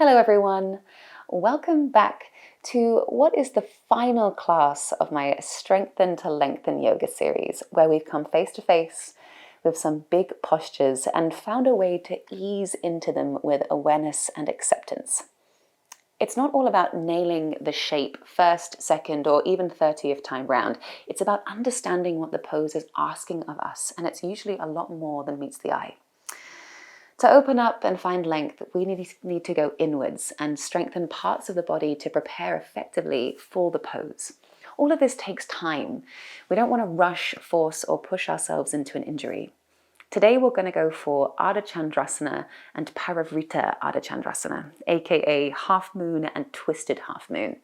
Hello everyone, welcome back to what is the final class of my Strengthen to Lengthen yoga series, where we've come face to face with some big postures and found a way to ease into them with awareness and acceptance. It's not all about nailing the shape first, second, or even 30th time round. It's about understanding what the pose is asking of us, and it's usually a lot more than meets the eye. To open up and find length, we need to go inwards and strengthen parts of the body to prepare effectively for the pose. All of this takes time. We don't want to rush, force, or push ourselves into an injury. Today we're going to go for Ardha Chandrasana and Parivrita Ardha Chandrasana, aka half moon and twisted half moon.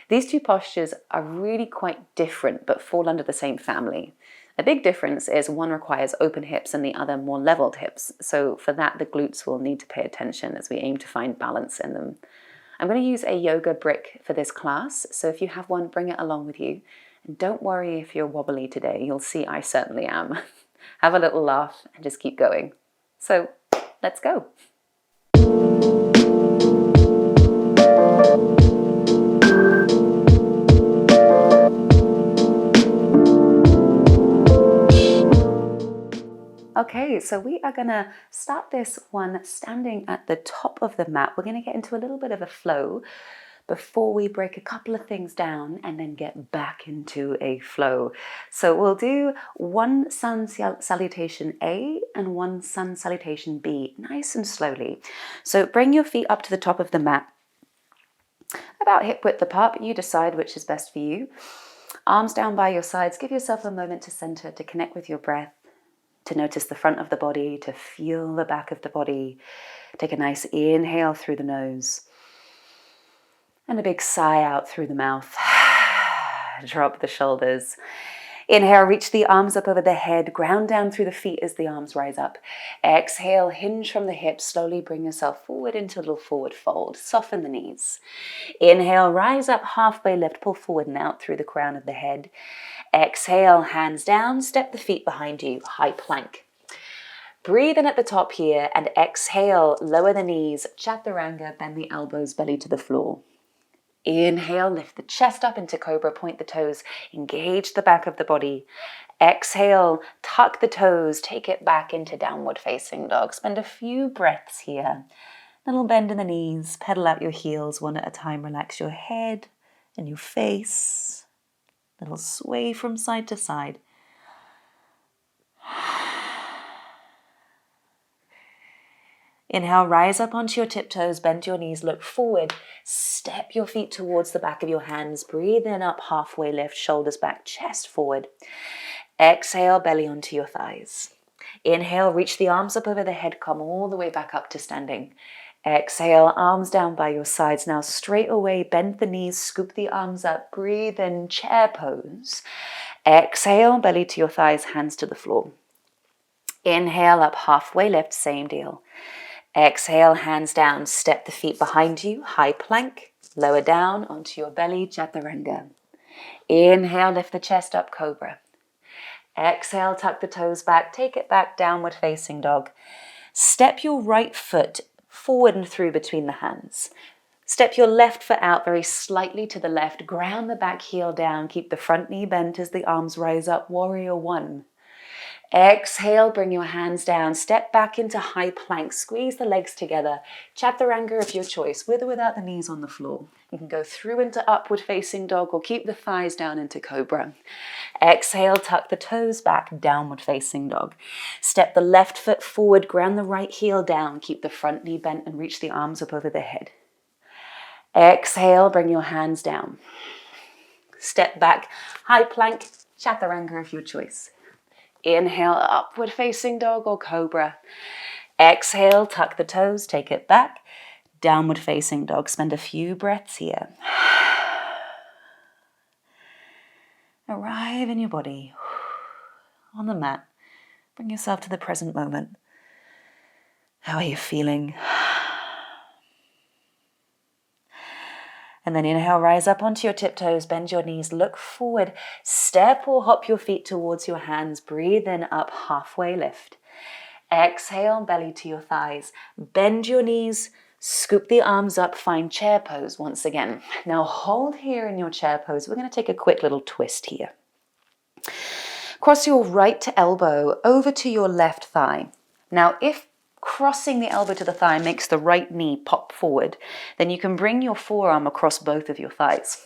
These two postures are really quite different but fall under the same family. A big difference is one requires open hips and the other more leveled hips. So for that, the glutes will need to pay attention as we aim to find balance in them. I'm going to use a yoga brick for this class. So if you have one, bring it along with you. And don't worry if you're wobbly today. You'll see I certainly am. Have a little laugh and just keep going. So let's go. Okay, so we are going to start this one standing at the top of the mat. We're going to get into a little bit of a flow before we break a couple of things down and then get back into a flow. So we'll do one sun salutation A and one sun salutation B, nice and slowly. So bring your feet up to the top of the mat, about hip width apart, but you decide which is best for you. Arms down by your sides. Give yourself a moment to center, to connect with your breath, to notice the front of the body, to feel the back of the body. Take a nice inhale through the nose and a big sigh out through the mouth. Drop the shoulders. Inhale, reach the arms up over the head, ground down through the feet as the arms rise up. Exhale, hinge from the hips, slowly bring yourself forward into a little forward fold. Soften the knees. Inhale, rise up, halfway lift, pull forward and out through the crown of the head. Exhale, hands down, step the feet behind you, high plank. Breathe in at the top here and exhale, lower the knees, chaturanga, bend the elbows, belly to the floor. Inhale, lift the chest up into cobra, point the toes, engage the back of the body. Exhale, tuck the toes, take it back into downward facing dog. Spend a few breaths here. Little bend in the knees, pedal out your heels one at a time. Relax your head and your face. Little sway from side to side. Inhale, rise up onto your tiptoes, bend your knees, look forward, step your feet towards the back of your hands, breathe in up, halfway lift, shoulders back, chest forward. Exhale, belly onto your thighs. Inhale, reach the arms up over the head, come all the way back up to standing. Exhale, arms down by your sides. Now straight away, bend the knees, scoop the arms up, breathe in, chair pose. Exhale, belly to your thighs, hands to the floor. Inhale, up, halfway lift, same deal. Exhale, hands down, step the feet behind you, high plank, lower down onto your belly, chaturanga. Inhale, lift the chest up, cobra. Exhale, tuck the toes back, take it back, downward facing dog. Step your right foot forward and through between the hands. Step your left foot out very slightly to the left, ground the back heel down, keep the front knee bent as the arms rise up, warrior one. Exhale, bring your hands down, step back into high plank, squeeze the legs together, chaturanga of your choice, with or without the knees on the floor. You can go through into upward facing dog or keep the thighs down into cobra. Exhale, tuck the toes back, downward facing dog. Step the left foot forward, ground the right heel down, keep the front knee bent and reach the arms up over the head. Exhale, bring your hands down. Step back, high plank, chaturanga of your choice. Inhale, upward facing dog or cobra. Exhale, tuck the toes, take it back. Downward facing dog. Spend a few breaths here. Arrive in your body. On the mat. Bring yourself to the present moment. How are you feeling? And then inhale, rise up onto your tiptoes, bend your knees, look forward, step or hop your feet towards your hands, breathe in, up, halfway lift. Exhale, belly to your thighs, bend your knees, Scoop the arms up, find chair pose once again. Now hold here in your chair pose. We're going to take a quick little twist here. Cross your right elbow over to your left thigh. Now if crossing the elbow to the thigh makes the right knee pop forward, then you can bring your forearm across both of your thighs.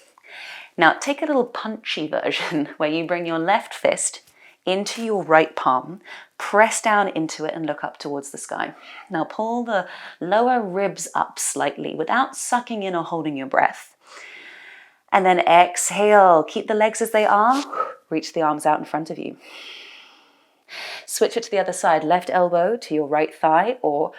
Now take a little punchy version where you bring your left fist into your right palm, press down into it and look up towards the sky. Now pull the lower ribs up slightly without sucking in or holding your breath. And then exhale, keep the legs as they are, reach the arms out in front of you. Switch it to the other side, left elbow to your right thigh or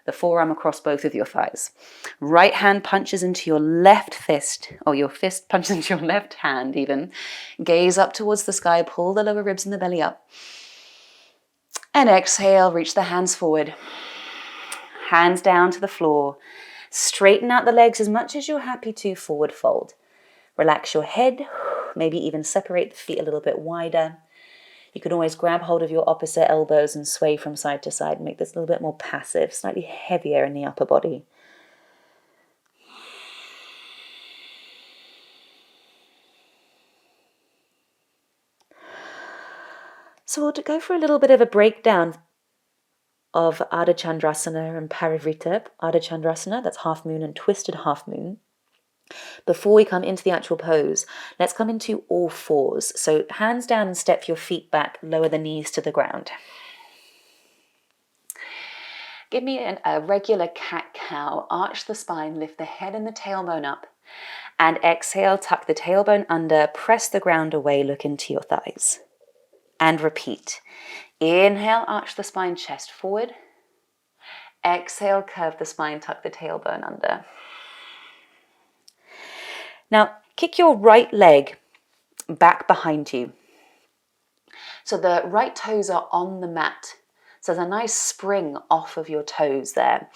the forearm across both of your thighs. Right hand punches into your left fist, or your fist punches into your left hand even. Gaze up towards the sky, pull the lower ribs and the belly up. And exhale, reach the hands forward. Hands down to the floor. Straighten out the legs as much as you're happy to, forward fold. Relax your head, maybe even separate the feet a little bit wider. You can always grab hold of your opposite elbows and sway from side to side. Make this a little bit more passive, slightly heavier in the upper body. So we'll go for a little bit of a breakdown of Ardha Chandrasana and Parivrtta. Ardha Chandrasana, that's half moon and twisted half moon. Before we come into the actual pose, let's come into all fours. So hands down and step your feet back, lower the knees to the ground. Give me a regular cat-cow. Arch the spine, lift the head and the tailbone up. And exhale, tuck the tailbone under, press the ground away, look into your thighs. And repeat. Inhale, arch the spine, chest forward. Exhale, curve the spine, tuck the tailbone under. Now, kick your right leg back behind you. So the right toes are on the mat. So there's a nice spring off of your toes there.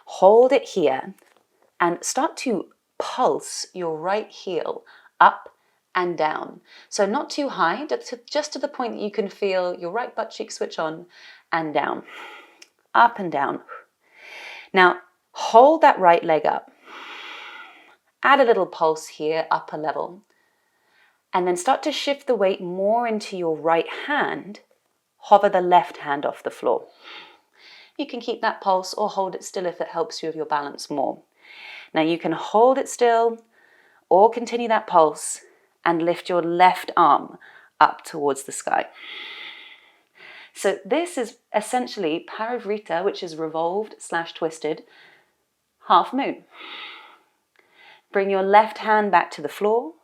Hold it here and start to pulse your right heel up and down. So not too high, just to the point that you can feel your right butt cheek switch on and down. Up and down. Now, hold that right leg up. Add a little pulse here, upper level. And then start to shift the weight more into your right hand. Hover the left hand off the floor. You can keep that pulse or hold it still if it helps you with your balance more. Now you can hold it still or continue that pulse and lift your left arm up towards the sky. So this is essentially Parivrtta, which is revolved / twisted, half moon. Bring your left hand back to the floor,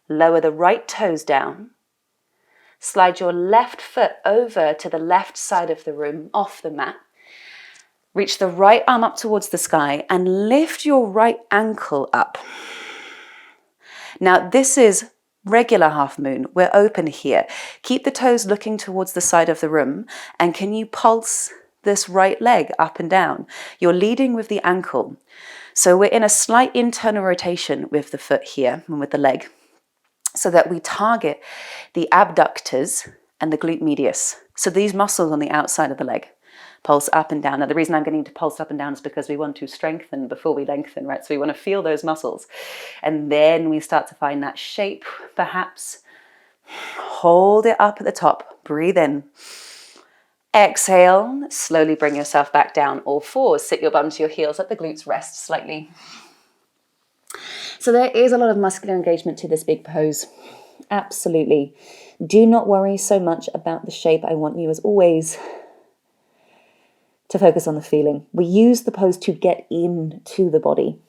lower the right toes down, slide your left foot over to the left side of the room, off the mat, reach the right arm up towards the sky and lift your right ankle up. Now this is regular half moon, we're open here. Keep the toes looking towards the side of the room and can you pulse this right leg up and down? You're leading with the ankle. So we're in a slight internal rotation with the foot here and with the leg so that we target the abductors and the glute medius. So these muscles on the outside of the leg pulse up and down. Now the reason I'm getting to pulse up and down is because we want to strengthen before we lengthen, right? So we want to feel those muscles. And then we start to find that shape, perhaps. Hold it up at the top. Breathe in. Exhale, slowly bring yourself back down, all fours. Sit your bum to your heels, let the glutes rest slightly. So there is a lot of muscular engagement to this big pose. Absolutely. Do not worry so much about the shape. I want you, as always, to focus on the feeling. We use the pose to get into the body,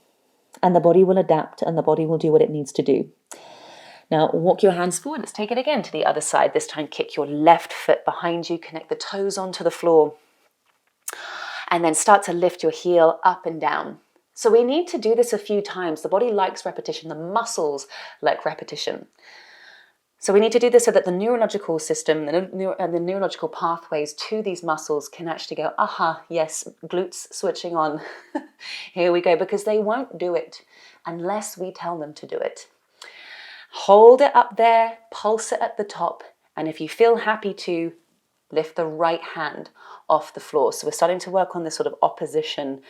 and the body will adapt and the body will do what it needs to do. Now walk your hands forward. Let's take it again to the other side. This time kick your left foot behind you, connect the toes onto the floor, and then start to lift your heel up and down. So we need to do this a few times. The body likes repetition. The muscles like repetition. So we need to do this so that the neurological system and the neurological pathways to these muscles can actually go, aha, yes, glutes switching on. Here we go, because they won't do it unless we tell them to do it. Hold it up there, pulse it at the top, and if you feel happy to, Lift the right hand off the floor. So we're starting to work on this sort of opposition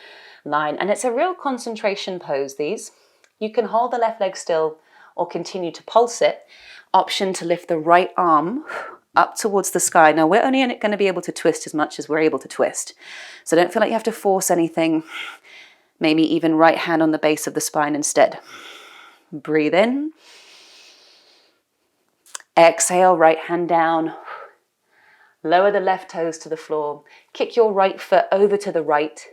line. And it's a real concentration pose, these. You can hold the left leg still or continue to pulse it. Option to lift the right arm up towards the sky. Now we're only going to be able to twist as much as we're able to twist. So don't feel like you have to force anything. Maybe even right hand on the base of the spine instead. Breathe in. Exhale, right hand down. Lower the left toes to the floor. Kick your right foot over to the right.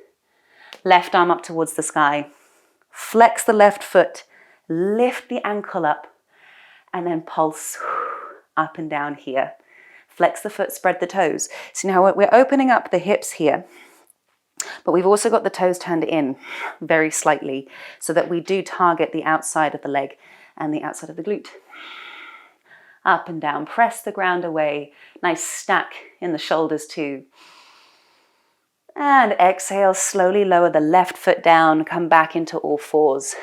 Left arm up towards the sky. Flex the left foot. Lift the ankle up. And then pulse up and down here. Flex the foot, spread the toes. So now we're opening up the hips here. But we've also got the toes turned in very slightly so that we do target the outside of the leg and the outside of the glute. Up and down, press the ground away. Nice stack in the shoulders too. And exhale, slowly lower the left foot down, come back into all fours.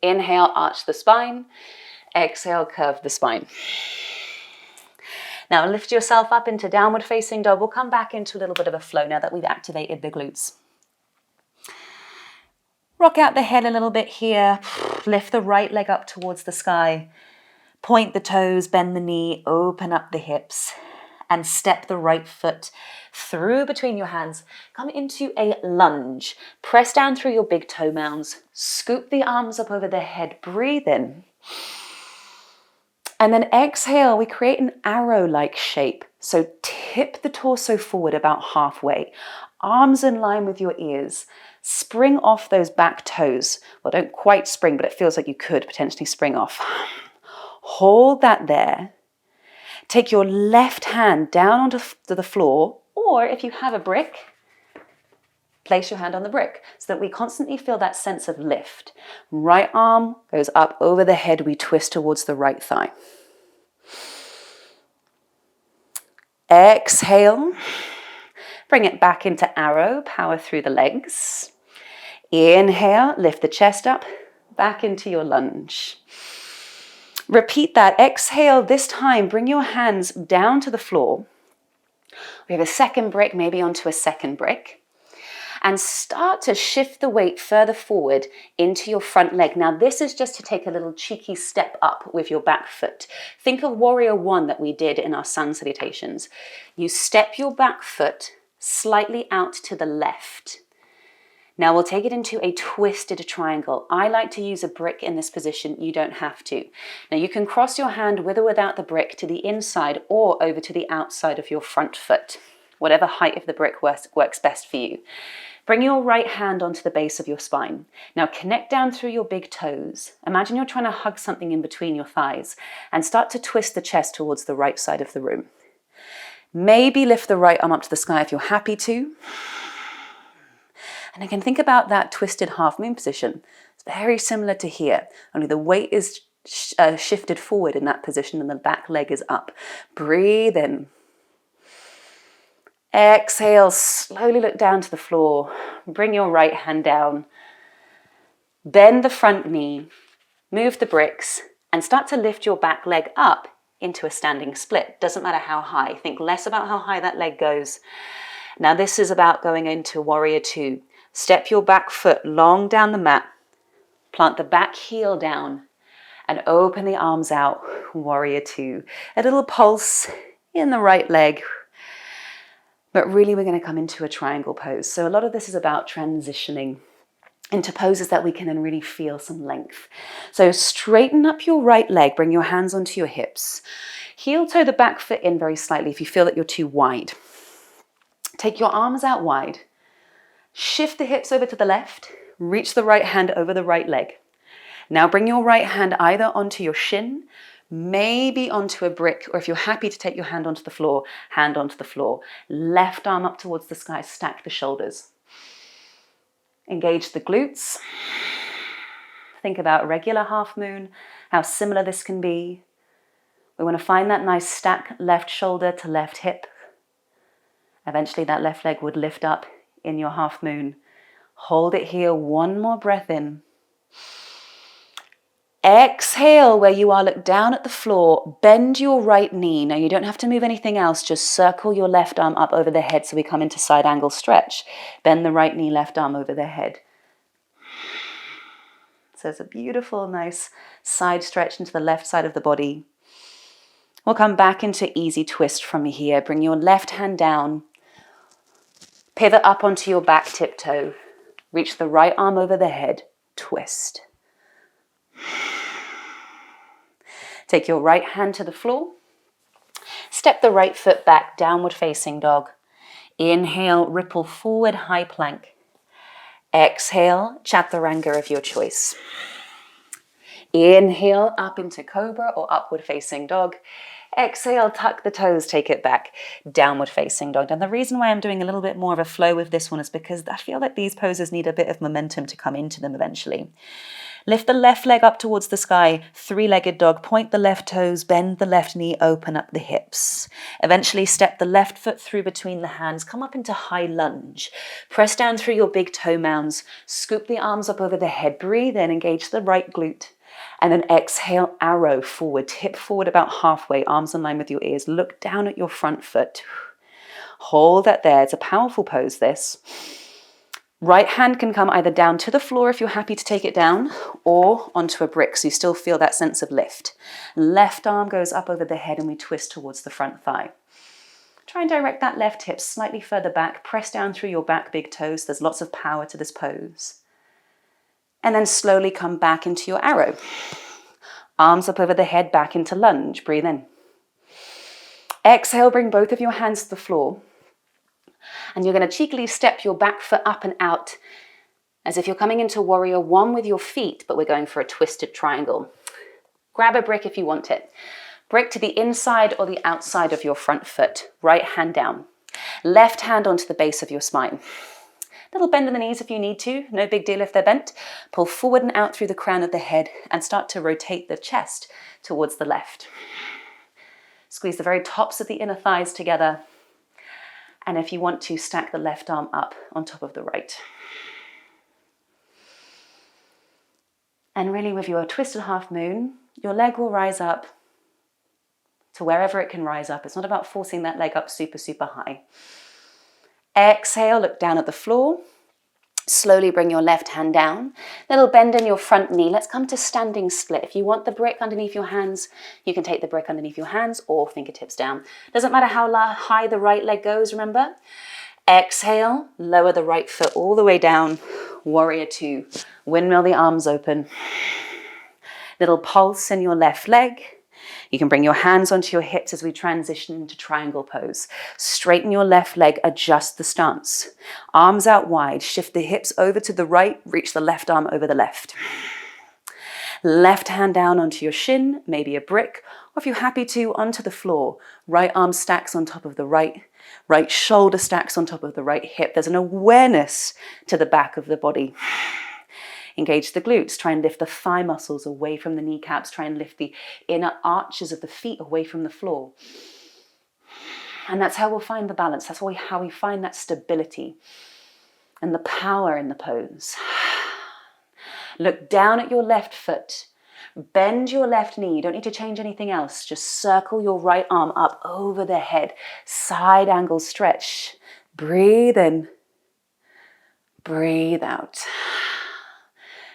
Inhale, arch the spine. Exhale, curve the spine. Now lift yourself up into downward facing dog. We'll come back into a little bit of a flow now that we've activated the glutes. Rock out the head a little bit here. Lift the right leg up towards the sky. Point the toes, bend the knee, open up the hips, and step the right foot through between your hands. Come into a lunge. Press down through your big toe mounds. Scoop the arms up over the head. Breathe in. And then exhale, we create an arrow-like shape. So tip the torso forward about halfway. Arms in line with your ears. Spring off those back toes. Well, don't quite spring, but it feels like you could potentially spring off. Hold that there. Take your left hand down onto the floor, or if you have a brick, place your hand on the brick so that we constantly feel that sense of lift. Right arm goes up over the head. We twist towards the right thigh. Exhale. Bring it back into arrow. Power through the legs. Inhale. Lift the chest up. Back into your lunge. Repeat that. Exhale. This time, bring your hands down to the floor. We have a second brick, maybe onto a second brick. And start to shift the weight further forward into your front leg. Now this is just to take a little cheeky step up with your back foot. Think of Warrior One that we did in our sun salutations. You step your back foot slightly out to the left. Now we'll take it into a twisted triangle. I like to use a brick in this position. You don't have to. Now you can cross your hand with or without the brick to the inside or over to the outside of your front foot. Whatever height of the brick works best for you. Bring your right hand onto the base of your spine. Now connect down through your big toes. Imagine you're trying to hug something in between your thighs and start to twist the chest towards the right side of the room. Maybe lift the right arm up to the sky if you're happy to. And again, think about that twisted half moon position. It's very similar to here, only the weight is shifted forward in that position and the back leg is up. Breathe in. Exhale, slowly look down to the floor. Bring your right hand down. Bend the front knee. Move the bricks and start to lift your back leg up into a standing split. Doesn't matter how high. Think less about how high that leg goes. Now this is about going into Warrior Two. Step your back foot long down the mat. Plant the back heel down and open the arms out. Warrior Two. A little pulse in the right leg. But really we're going to come into a triangle pose. So a lot of this is about transitioning into poses that we can then really feel some length. So straighten up your right leg, bring your hands onto your hips. Heel toe the back foot in very slightly if you feel that you're too wide. Take your arms out wide. Shift the hips over to the left. Reach the right hand over the right leg. Now bring your right hand either onto your shin, maybe onto a brick, or if you're happy to take your hand onto the floor, hand onto the floor. Left arm up towards the sky, stack the shoulders. Engage the glutes. Think about regular half moon, how similar this can be. We want to find that nice stack, left shoulder to left hip. Eventually that left leg would lift up in your half moon. Hold it here, one more breath in. Exhale, where you are, look down at the floor, bend your right knee. Now you don't have to move anything else, just circle your left arm up over the head so we come into side angle stretch. Bend the right knee, left arm over the head. So it's a beautiful, nice side stretch into the left side of the body. We'll come back into easy twist from here. Bring your left hand down, pivot up onto your back tiptoe, reach the right arm over the head, twist. Take your right hand to the floor. Step the right foot back, downward facing dog. Inhale, ripple forward, high plank. Exhale, chaturanga of your choice. Inhale, up into cobra or upward facing dog. Exhale, tuck the toes, take it back, downward facing dog. And the reason why I'm doing a little bit more of a flow with this one is because I feel like these poses need a bit of momentum to come into them eventually. Lift the left leg up towards the sky, three-legged dog, point the left toes, bend the left knee, open up the hips. Eventually step the left foot through between the hands, come up into high lunge. Press down through your big toe mounds, scoop the arms up over the head, breathe in, engage the right glute. And then exhale, arrow forward, tip forward about halfway, arms in line with your ears. Look down at your front foot. Hold that there. It's a powerful pose, this. Right hand can come either down to the floor if you're happy to take it down, or onto a brick so you still feel that sense of lift. Left arm goes up over the head and we twist towards the front thigh. Try and direct that left hip slightly further back. Press down through your back big toes. There's lots of power to this pose. And then slowly come back into your arrow. Arms up over the head, back into lunge. Breathe in. Exhale, bring both of your hands to the floor. And you're going to cheekily step your back foot up and out as if you're coming into warrior one with your feet, but we're going for a twisted triangle. Grab a brick if you want it. Brick to the inside or the outside of your front foot. Right hand down. Left hand onto the base of your spine. Little bend in the knees if you need to. No big deal if they're bent. Pull forward and out through the crown of the head and start to rotate the chest towards the left. Squeeze the very tops of the inner thighs together. And if you want to, stack the left arm up on top of the right. And really with your twisted half moon, your leg will rise up to wherever it can rise up. It's not about forcing that leg up super, super high. Exhale, look down at the floor. Slowly bring your left hand down. Little bend in your front knee. Let's come to standing split. If you want the brick underneath your hands, you can take the brick underneath your hands or fingertips down. Doesn't matter how high the right leg goes, remember? Exhale, lower the right foot all the way down. Warrior two. Windmill the arms open. Little pulse in your left leg. You can bring your hands onto your hips as we transition into triangle pose. Straighten your left leg, adjust the stance. Arms out wide, shift the hips over to the right, reach the left arm over the left. Left hand down onto your shin, maybe a brick, or if you're happy to, onto the floor. Right arm stacks on top of the right shoulder stacks on top of the right hip. There's an awareness to the back of the body. Engage the glutes, try and lift the thigh muscles away from the kneecaps, try and lift the inner arches of the feet away from the floor. And that's how we'll find the balance. That's how we find that stability and the power in the pose. Look down at your left foot. Bend your left knee. You don't need to change anything else. Just circle your right arm up over the head. Side angle stretch. Breathe in. Breathe out.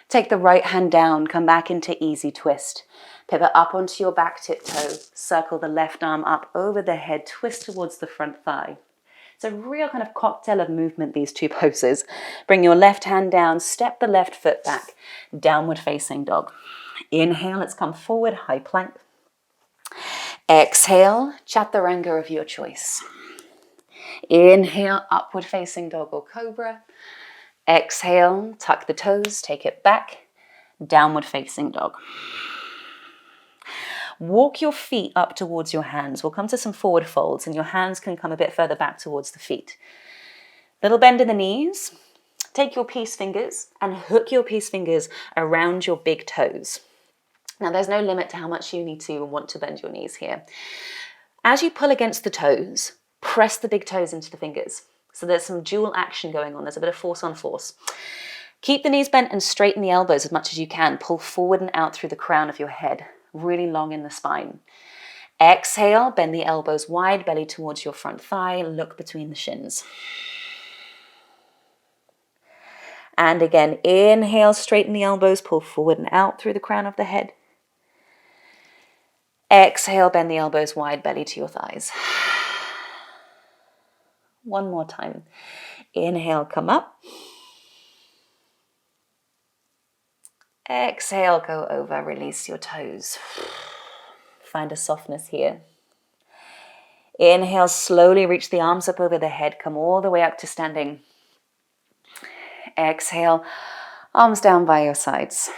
Take the right hand down, come back into easy twist. Pivot up onto your back tiptoe. Circle the left arm up over the head, twist towards the front thigh. It's a real kind of cocktail of movement, these two poses. Bring your left hand down, step the left foot back, downward facing dog. Inhale, let's come forward, high plank. Exhale, chaturanga of your choice. Inhale, upward facing dog or cobra. Exhale, tuck the toes, take it back, downward facing dog. Walk your feet up towards your hands. We'll come to some forward folds and your hands can come a bit further back towards the feet. Little bend in the knees. Take your peace fingers and hook your peace fingers around your big toes. Now there's no limit to how much you need to and want to bend your knees here. As you pull against the toes, press the big toes into the fingers. So there's some dual action going on. There's a bit of force on force. Keep the knees bent and straighten the elbows as much as you can. Pull forward and out through the crown of your head, really long in the spine. Exhale, bend the elbows wide, belly towards your front thigh, look between the shins. And again, inhale, straighten the elbows, pull forward and out through the crown of the head. Exhale, bend the elbows wide, belly to your thighs. One more time. Inhale, come up. Exhale, go over, release your toes. Find a softness here. Inhale, slowly reach the arms up over the head, come all the way up to standing. Exhale, arms down by your sides.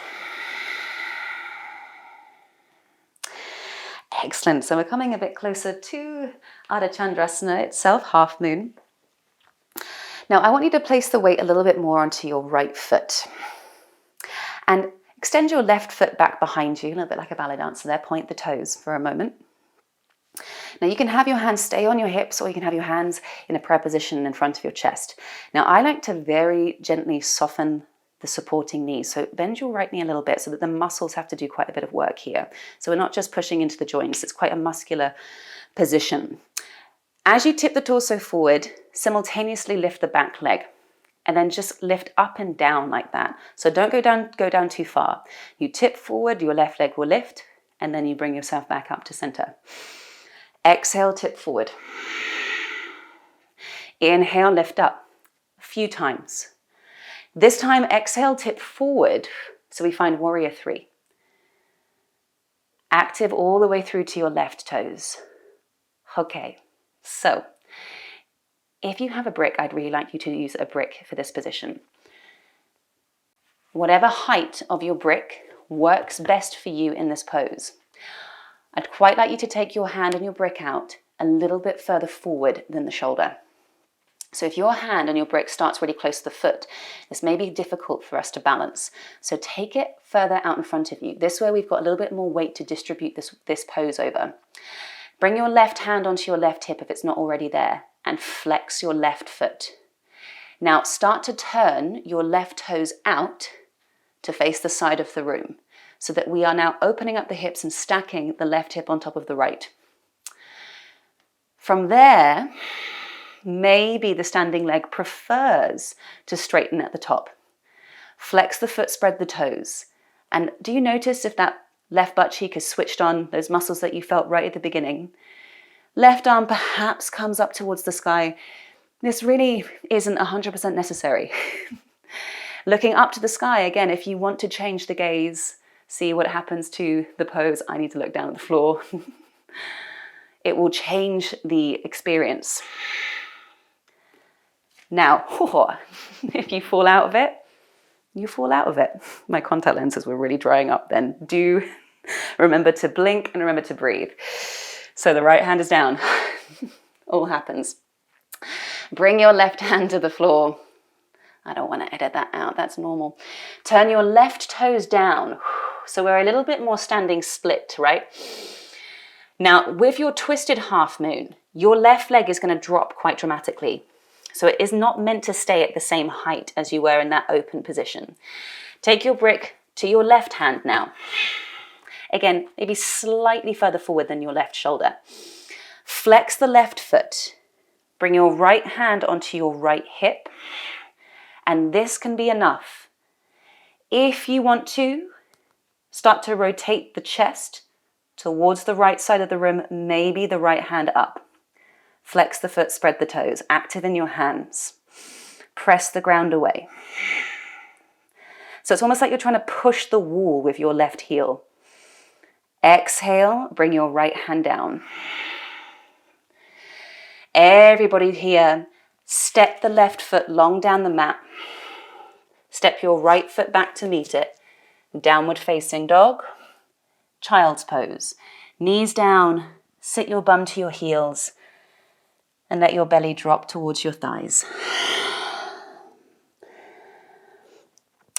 Excellent. So we're coming a bit closer to Ardha Chandrasana itself, half moon. Now I want you to place the weight a little bit more onto your right foot. And extend your left foot back behind you, a little bit like a ballet dancer there. Point the toes for a moment. Now you can have your hands stay on your hips, or you can have your hands in a prayer position in front of your chest. Now I like to very gently soften the supporting knee. So bend your right knee a little bit so that the muscles have to do quite a bit of work here. So we're not just pushing into the joints, it's quite a muscular position. As you tip the torso forward, simultaneously lift the back leg. And then just lift up and down like that. So don't go down too far. You tip forward, your left leg will lift, and then you bring yourself back up to center. Exhale, tip forward. Inhale, lift up a few times. This time, exhale, tip forward. So we find warrior 3. Active all the way through to your left toes. Okay, so if you have a brick, I'd really like you to use a brick for this position. Whatever height of your brick works best for you in this pose. I'd quite like you to take your hand and your brick out a little bit further forward than the shoulder. So if your hand and your brick starts really close to the foot, this may be difficult for us to balance. So take it further out in front of you. This way we've got a little bit more weight to distribute this pose over. Bring your left hand onto your left hip if it's not already there, and flex your left foot. Now start to turn your left toes out to face the side of the room, so that we are now opening up the hips and stacking the left hip on top of the right. From there, maybe the standing leg prefers to straighten at the top. Flex the foot, spread the toes. And do you notice if that left butt cheek is switched on, those muscles that you felt right at the beginning? Left arm perhaps comes up towards the sky. This really isn't 100% necessary. Looking up to the sky, again, if you want to change the gaze, see what happens to the pose. I need to look down at the floor. It will change the experience. Now, if you fall out of it, you fall out of it. My contact lenses were really drying up then. Do remember to blink and remember to breathe. So the right hand is down. All happens. Bring your left hand to the floor. I don't want to edit that out, that's normal. Turn your left toes down. So we're a little bit more standing split, right? Now, with your twisted half moon, your left leg is going to drop quite dramatically. So it is not meant to stay at the same height as you were in that open position. Take your brick to your left hand now. Again, maybe slightly further forward than your left shoulder. Flex the left foot. Bring your right hand onto your right hip. And this can be enough. If you want to, start to rotate the chest towards the right side of the room, maybe the right hand up. Flex the foot, spread the toes, active in your hands. Press the ground away. So it's almost like you're trying to push the wall with your left heel. Exhale, bring your right hand down. Everybody here, step the left foot long down the mat. Step your right foot back to meet it. Downward facing dog. Child's pose. Knees down, sit your bum to your heels, and let your belly drop towards your thighs.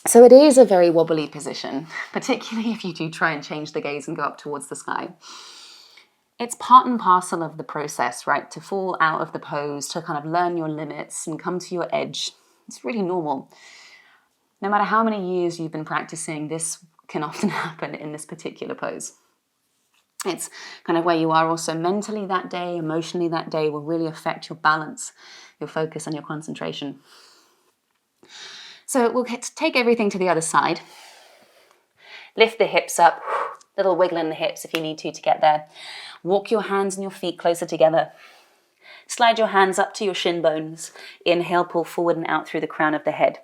So it is a very wobbly position, particularly if you do try and change the gaze and go up towards the sky. It's part and parcel of the process, right? To fall out of the pose, to kind of learn your limits and come to your edge. It's really normal. No matter how many years you've been practicing, this can often happen in this particular pose. It's kind of where you are also mentally that day, emotionally that day, will really affect your balance, your focus, and your concentration. So we'll take everything to the other side. Lift the hips up, little wiggle in the hips if you need to get there. Walk your hands and your feet closer together. Slide your hands up to your shin bones. Inhale, pull forward and out through the crown of the head.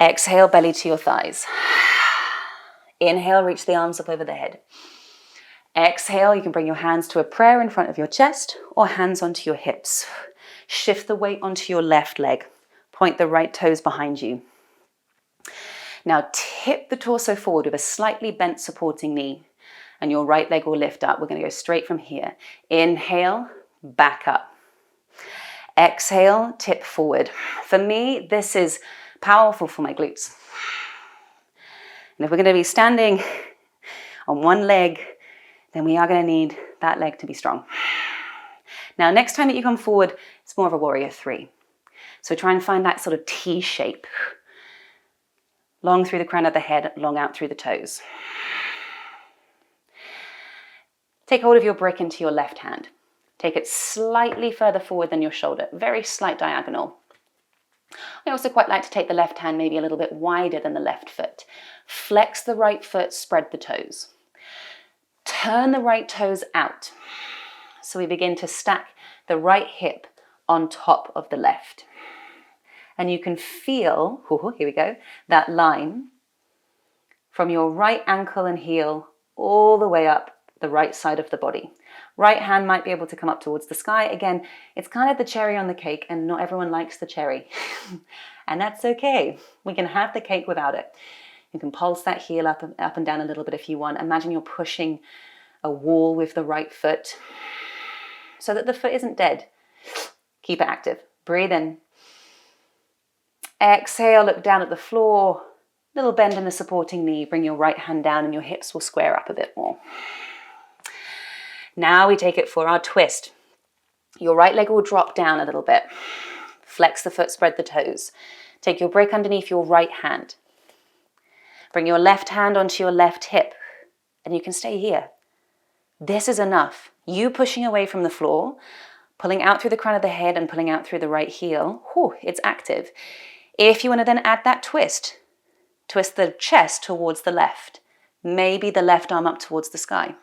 Exhale, belly to your thighs. Inhale, reach the arms up over the head. Exhale, you can bring your hands to a prayer in front of your chest or hands onto your hips. Shift the weight onto your left leg. Point the right toes behind you. Now tip the torso forward with a slightly bent supporting knee and your right leg will lift up. We're going to go straight from here. Inhale, back up. Exhale, tip forward. For me, this is powerful for my glutes. And if we're going to be standing on one leg, then we are going to need that leg to be strong. Now, next time that you come forward, it's more of a warrior 3. So try and find that sort of T shape. Long through the crown of the head, long out through the toes. Take hold of your brick into your left hand. Take it slightly further forward than your shoulder, very slight diagonal. I also quite like to take the left hand maybe a little bit wider than the left foot. Flex the right foot, spread the toes. Turn the right toes out. So we begin to stack the right hip on top of the left. And you can feel, here we go, that line from your right ankle and heel all the way up the right side of the body. Right hand might be able to come up towards the sky. Again, it's kind of the cherry on the cake and not everyone likes the cherry. And that's okay. We can have the cake without it. You can pulse that heel up and down a little bit if you want. Imagine you're pushing a wall with the right foot so that the foot isn't dead. Keep it active. Breathe in. Exhale, look down at the floor. Little bend in the supporting knee. Bring your right hand down and your hips will square up a bit more. Now we take it for our twist. Your right leg will drop down a little bit. Flex the foot, spread the toes. Take your brick underneath your right hand. Bring your left hand onto your left hip and you can stay here. This is enough. You pushing away from the floor, pulling out through the crown of the head and pulling out through the right heel. It's active. If you want to then add that twist, twist the chest towards the left. Maybe the left arm up towards the sky.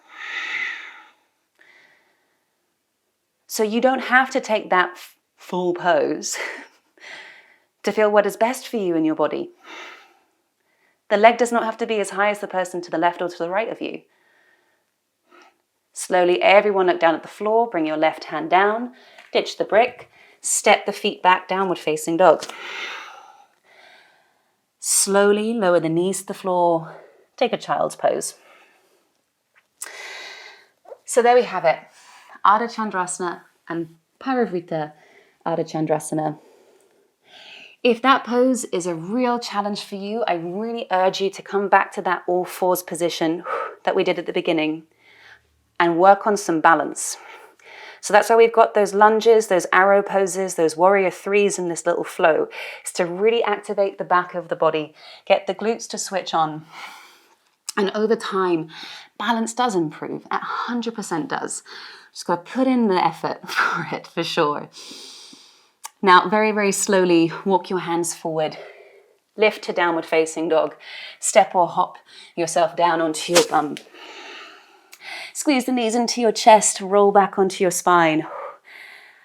So you don't have to take that full pose to feel what is best for you in your body. The leg does not have to be as high as the person to the left or to the right of you. Slowly, everyone look down at the floor, bring your left hand down, ditch the brick, step the feet back, downward facing dog. Slowly lower the knees to the floor, take a child's pose. So there we have it. Ardha Chandrasana and Parivrita Ardha Chandrasana. If that pose is a real challenge for you, I really urge you to come back to that all fours position that we did at the beginning and work on some balance. So that's why we've got those lunges, those arrow poses, those warrior 3s in this little flow. It's to really activate the back of the body, get the glutes to switch on. And over time, balance does improve, 100% does. Just got to put in the effort for it, for sure. Now, very, very slowly, walk your hands forward. Lift to downward facing dog. Step or hop yourself down onto your bum. Squeeze the knees into your chest, roll back onto your spine,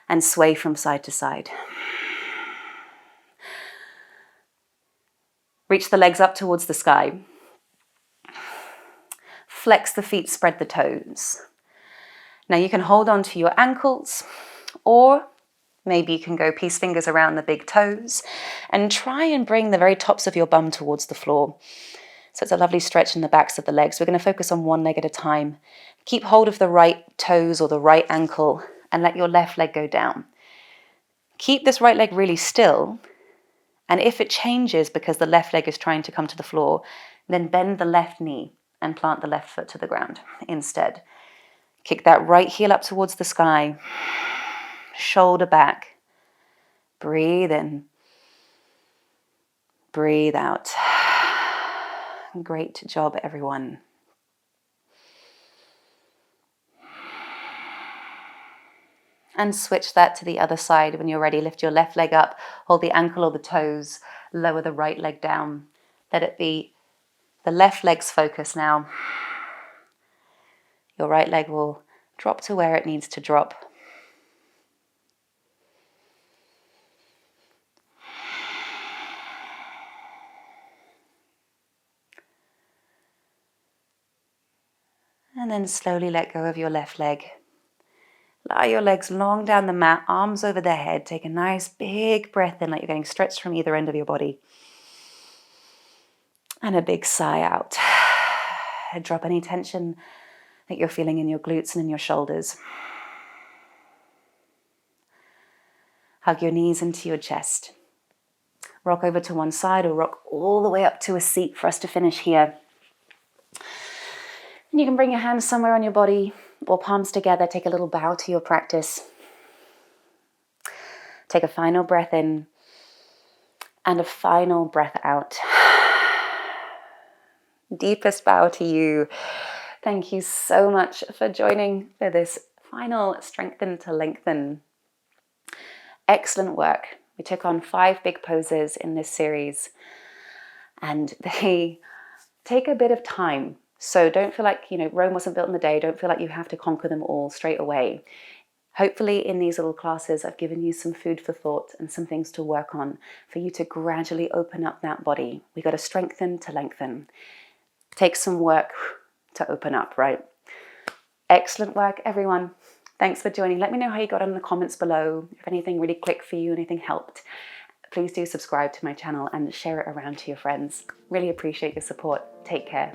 and sway from side to side. Reach the legs up towards the sky. Flex the feet, spread the toes. Now you can hold on to your ankles, or maybe you can go peace fingers around the big toes and try and bring the very tops of your bum towards the floor. So it's a lovely stretch in the backs of the legs. We're going to focus on one leg at a time. Keep hold of the right toes or the right ankle and let your left leg go down. Keep this right leg really still. And if it changes because the left leg is trying to come to the floor, then bend the left knee and plant the left foot to the ground instead. Kick that right heel up towards the sky. Shoulder back. Breathe in. breathe out. Great job, everyone. And switch that to the other side. When you're ready, lift your left leg up, hold the ankle or the toes, lower the right leg down. Let it be the left leg's focus now. Your right leg will drop to where it needs to drop. And then slowly let go of your left leg. Allow your legs long down the mat, arms over the head. Take a nice big breath in, like you're getting stretched from either end of your body. And a big sigh out. And drop any tension that you're feeling in your glutes and in your shoulders. Hug your knees into your chest. Rock over to one side or rock all the way up to a seat for us to finish here. And you can bring your hands somewhere on your body or palms together. Take a little bow to your practice. Take a final breath in and a final breath out. Deepest bow to you. Thank you so much for joining for this final Strengthen to Lengthen. Excellent work. We took on 5 big poses in this series, and they take a bit of time. So don't feel like, Rome wasn't built in a day. Don't feel like you have to conquer them all straight away. Hopefully in these little classes, I've given you some food for thought and some things to work on for you to gradually open up that body. We got to strengthen to lengthen. Take some work to open up, right? Excellent work, everyone. Thanks for joining. Let me know how you got on in the comments below. If anything really clicked for you, anything helped. Please do subscribe to my channel and share it around to your friends. Really appreciate your support. Take care.